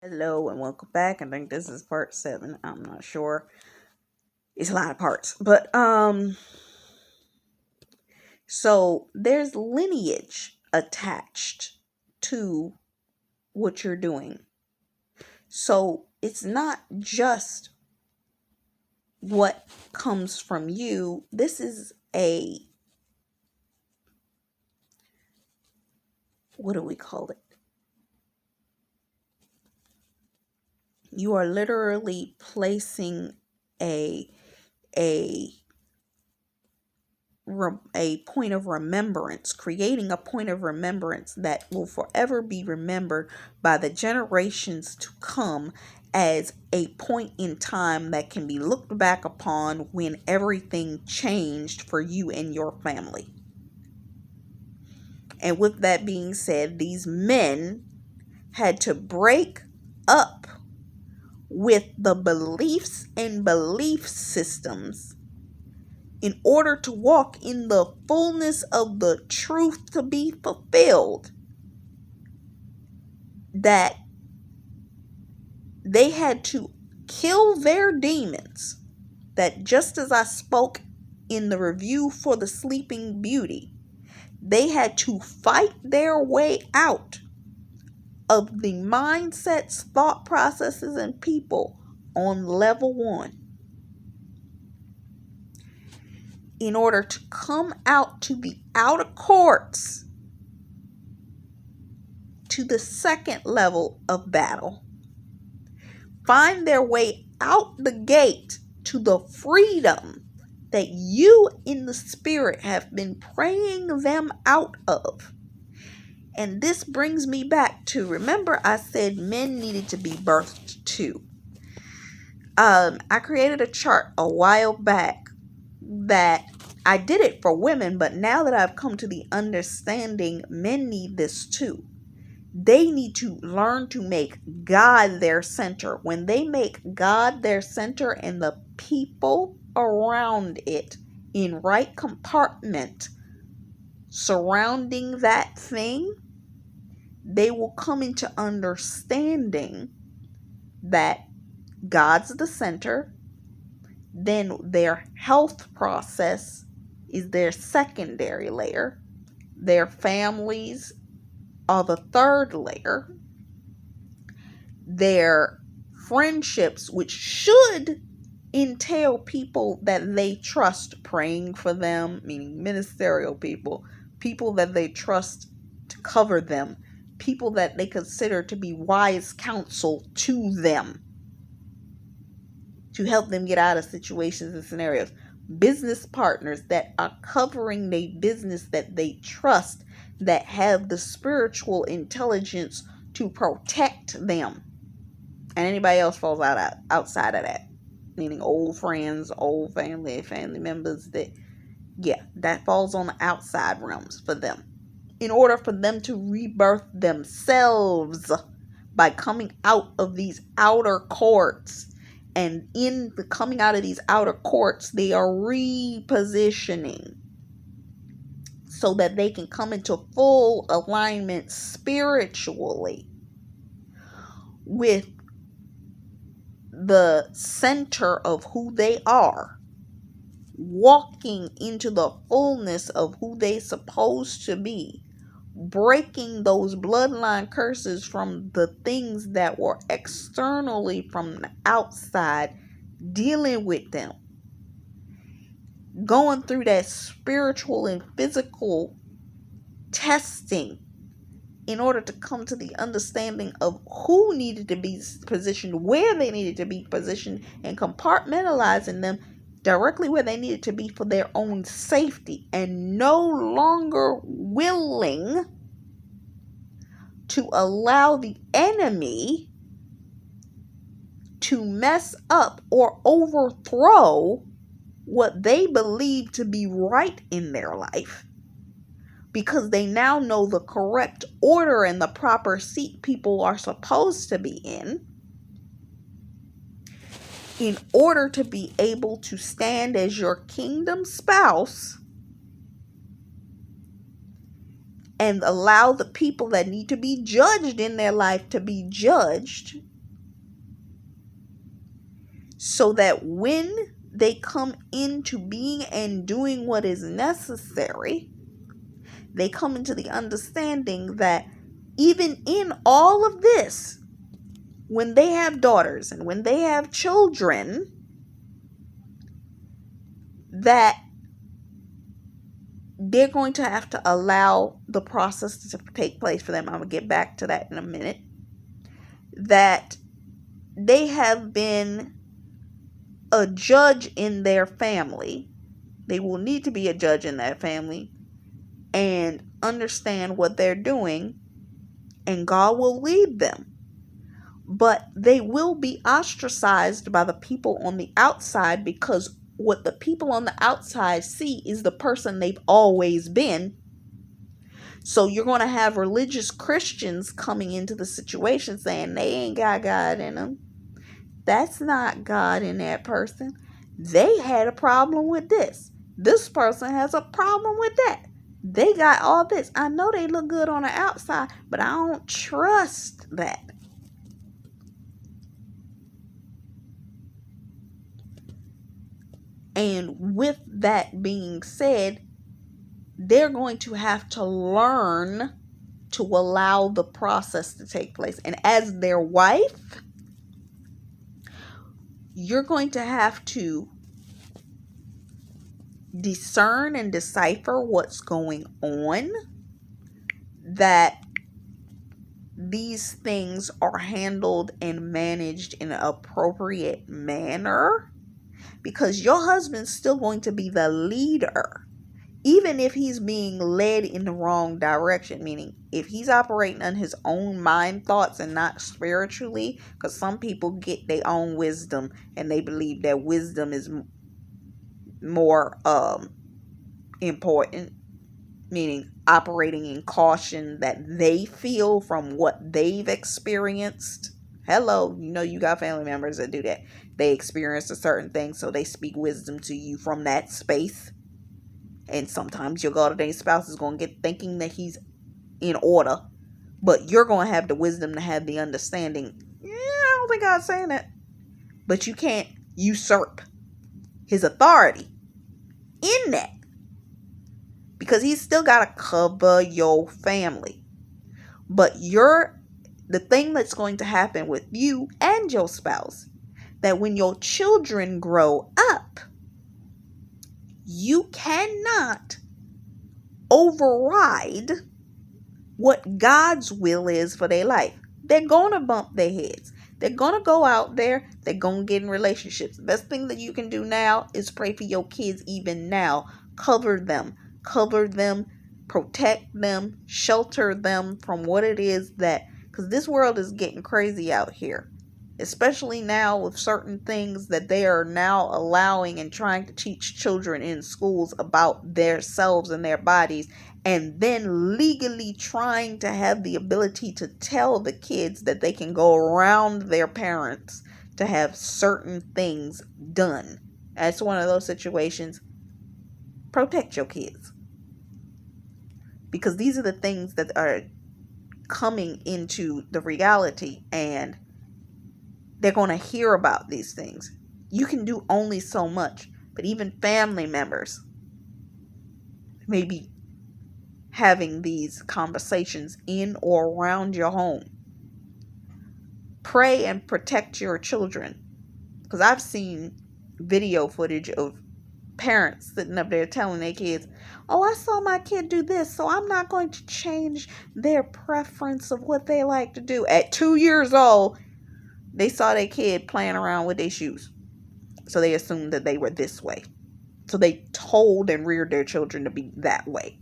Hello and welcome back. I think this is part 7. I'm not sure. It's a lot of parts. So there's lineage attached to what you're doing. So it's not just what comes from you. This is what do we call it? You are literally placing a a a point of remembrance, creating a point of remembrance that will forever be remembered by the generations to come as a point in time that can be looked back upon when everything changed for you and your family. And with that being said, these men had to break up with the beliefs and belief systems in order to walk in the fullness of the truth to be fulfilled, that they had to kill their demons. That just as I spoke in the review for the Sleeping Beauty, they had to fight their way out of the mindsets, thought processes, and people on level 1 in order to come out to the outer courts, to the second level of battle, find their way out the gate to the freedom that you in the spirit have been praying them out of. And this brings me back to, remember I said men needed to be birthed too. I created a chart a while back that I did it for women, but now that I've come to the understanding, men need this too. They need to learn to make God their center. When they make God their center and the people around it in right compartment surrounding that thing, they will come into understanding that God's the center. Then their health process is their secondary layer. Their families are the third layer. Their friendships, which should entail people that they trust, praying for them, meaning ministerial people, people that they trust to cover them, people that they consider to be wise counsel to them, to help them get out of situations and scenarios. Business partners that are covering their business that they trust, that have the spiritual intelligence to protect them. And anybody else falls outside of that, meaning old friends, old family members, that falls on the outside realms for them. In order for them to rebirth themselves by coming out of these outer courts. And in the coming out of these outer courts, they are repositioning so that they can come into full alignment spiritually with the center of who they are, walking into the fullness of who they're supposed to be, breaking those bloodline curses from the things that were externally from the outside, dealing with them, going through that spiritual and physical testing in order to come to the understanding of who needed to be positioned, where they needed to be positioned, and compartmentalizing them directly where they needed to be for their own safety, and no longer willing to allow the enemy to mess up or overthrow what they believe to be right in their life, because they now know the correct order and the proper seat people are supposed to be in order to be able to stand as your kingdom spouse and allow the people that need to be judged in their life to be judged so that when they come into being and doing what is necessary, they come into the understanding that even in all of this, when they have daughters and when they have children, that they're going to have to allow the process to take place for them. I'm going to get back to that in a minute. That they have been a judge in their family. They will need to be a judge in that family and understand what they're doing, and God will lead them. But they will be ostracized by the people on the outside, because what the people on the outside see is the person they've always been. So you're going to have religious Christians coming into the situation saying they ain't got God in them. That's not God in that person. They had a problem with this. This person has a problem with that. They got all this. I know they look good on the outside, but I don't trust that. And with that being said, they're going to have to learn to allow the process to take place. And as their wife, you're going to have to discern and decipher what's going on, that these things are handled and managed in an appropriate manner, because your husband's still going to be the leader, even if he's being led in the wrong direction. Meaning, if he's operating on his own mind thoughts and not spiritually, because some people get their own wisdom and they believe that wisdom is more important, meaning operating in caution that they feel from what they've experienced. Hello, you got family members that do that. They experienced a certain thing, so they speak wisdom to you from that space. And sometimes your God-ordained spouse is going to get thinking that he's in order, but you're going to have the wisdom to have the understanding. Yeah, I don't think God's saying that. But you can't usurp his authority in that, because he's still got to cover your family. But the thing that's going to happen with you and your spouse, that when your children grow up, you cannot override what God's will is for their life. They're going to bump their heads. They're going to go out there. They're going to get in relationships. The best thing that you can do now is pray for your kids even now. Cover them, protect them, shelter them from what it is that, because this world is getting crazy out here, especially now with certain things that they are now allowing and trying to teach children in schools about themselves and their bodies, and then legally trying to have the ability to tell the kids that they can go around their parents to have certain things done. That's one of those situations. Protect your kids, because these are the things that are coming into the reality, and they're going to hear about these things. You can do only so much, but even family members may be having these conversations in or around your home. Pray and protect your children, because I've seen video footage of parents sitting up there telling their kids, oh, I saw my kid do this, so I'm not going to change their preference of what they like to do. At 2 years old, they saw their kid playing around with their shoes, so they assumed that they were this way. So they told and reared their children to be that way.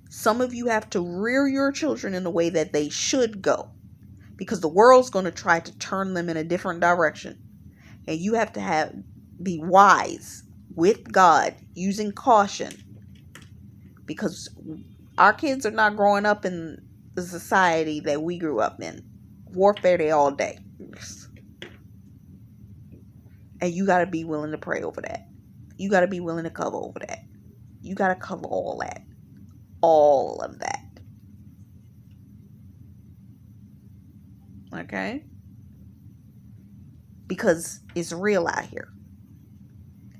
Some of you have to rear your children in the way that they should go, because the world's going to try to turn them in a different direction. And you have to be wise with God, using caution, because our kids are not growing up in the society that we grew up in. Warfare day all day. And you got to be willing to pray over that. You got to be willing to cover over that. You got to cover all that. All of that. Okay? because it's real out here.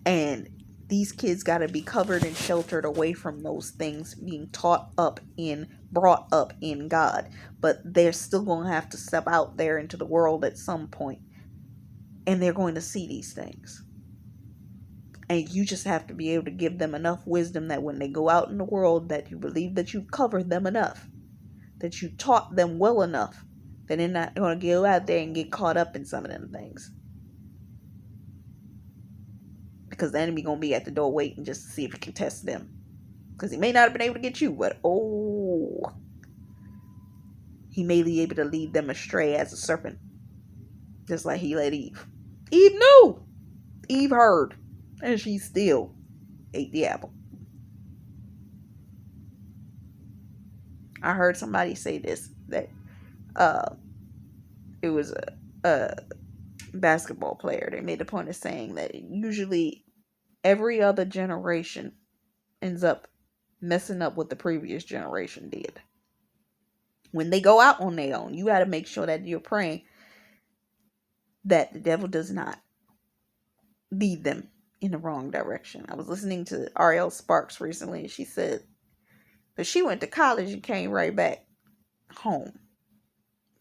And these kids got to be covered and sheltered away from those things, being brought up in God. But they're still going to have to step out there into the world at some point, and they're going to see these things. And you just have to be able to give them enough wisdom that when they go out in the world, that you believe that you covered them enough, that you taught them well enough, that they're not going to go out there and get caught up in some of them things. Because the enemy going to be at the door waiting just to see if he can test them. Because he may not have been able to get you, but he may be able to lead them astray as a serpent. Just like he led Eve. Eve knew. Eve heard. And she still ate the apple. I heard somebody say this, that it was a basketball player. They made the point of saying that usually every other generation ends up messing up what the previous generation did. When they go out on their own, you got to make sure that you're praying that the devil does not lead them in the wrong direction. I was listening to Ariel Sparks recently, and she said that she went to college and came right back home.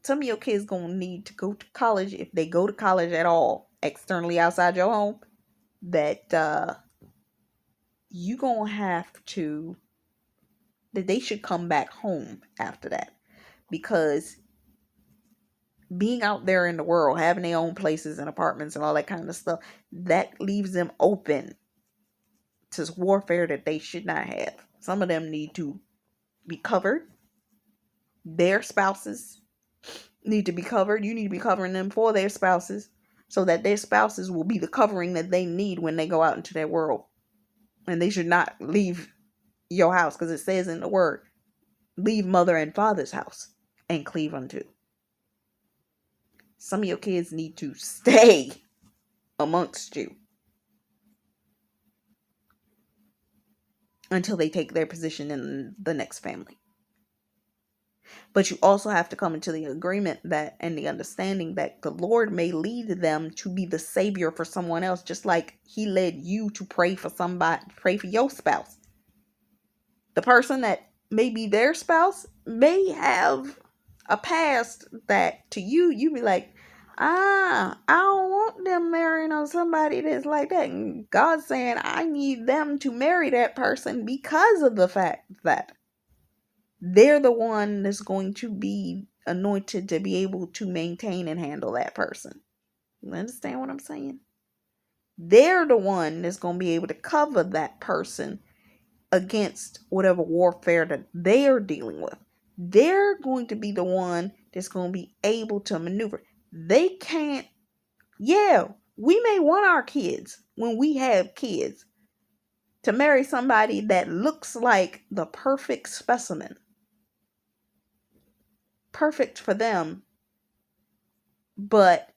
Some of your kids gonna need to go to college, if they go to college at all, externally outside your home, that you gonna have to, that they should come back home after that. Because being out there in the world, having their own places and apartments and all that kind of stuff, that leaves them open to warfare that they should not have. Some of them need to be covered. Their spouses need to be covered. You need to be covering them for their spouses, so that their spouses will be the covering that they need when they go out into their world. And they should not leave your house, because it says in the word, leave mother and father's house and cleave unto. Some of your kids need to stay amongst you until they take their position in the next family. But you also have to come into the agreement that, and the understanding that the Lord may lead them to be the savior for someone else, just like he led you to pray for somebody, pray for your spouse. The person that may be their spouse may have a past that to you be like, I don't want them marrying on somebody that's like that. And God's saying, I need them to marry that person because of the fact that they're the one that's going to be anointed to be able to maintain and handle that person. You understand what I'm saying? They're the one that's going to be able to cover that person against whatever warfare that they're dealing with. They're going to be the one that's going to be able to maneuver. They can't. Yeah, we may want our kids, when we have kids, to marry somebody that looks like the perfect specimen. Perfect for them. But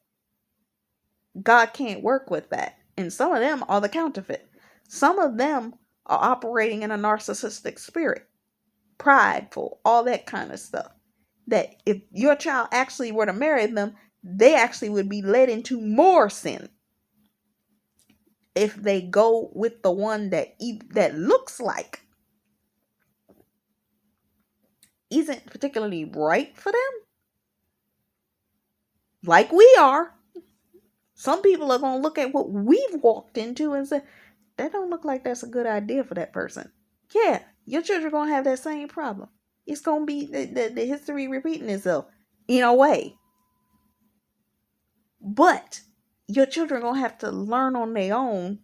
God can't work with that. And some of them are the counterfeit. Some of them are operating in a narcissistic spirit. Prideful, all that kind of stuff. That if your child actually were to marry them, they actually would be led into more sin if they go with the one that looks like isn't particularly right for them. Like we are. Some people are going to look at what we've walked into and say, that don't look like that's a good idea for that person. Yeah, your children are going to have that same problem. It's going to be the history repeating itself in a way. But your children are going to have to learn on their own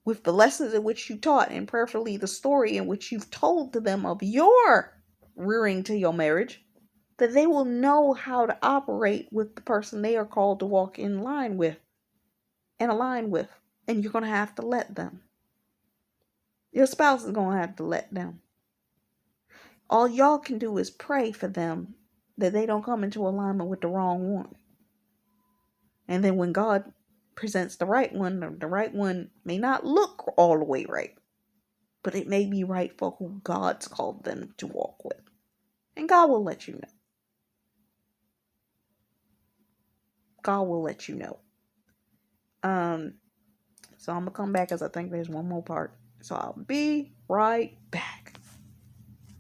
with the lessons in which you taught, and prayerfully the story in which you've told to them of your rearing to your marriage, that they will know how to operate with the person they are called to walk in line with and align with. And you're going to have to let them. Your spouse is going to have to let them. All y'all can do is pray for them that they don't come into alignment with the wrong one. And then when God presents the right one may not look all the way right, but it may be right for who God's called them to walk with. And God will let you know. God will let you know. So I'm gonna come back because I think there's one more part. So I'll be right back.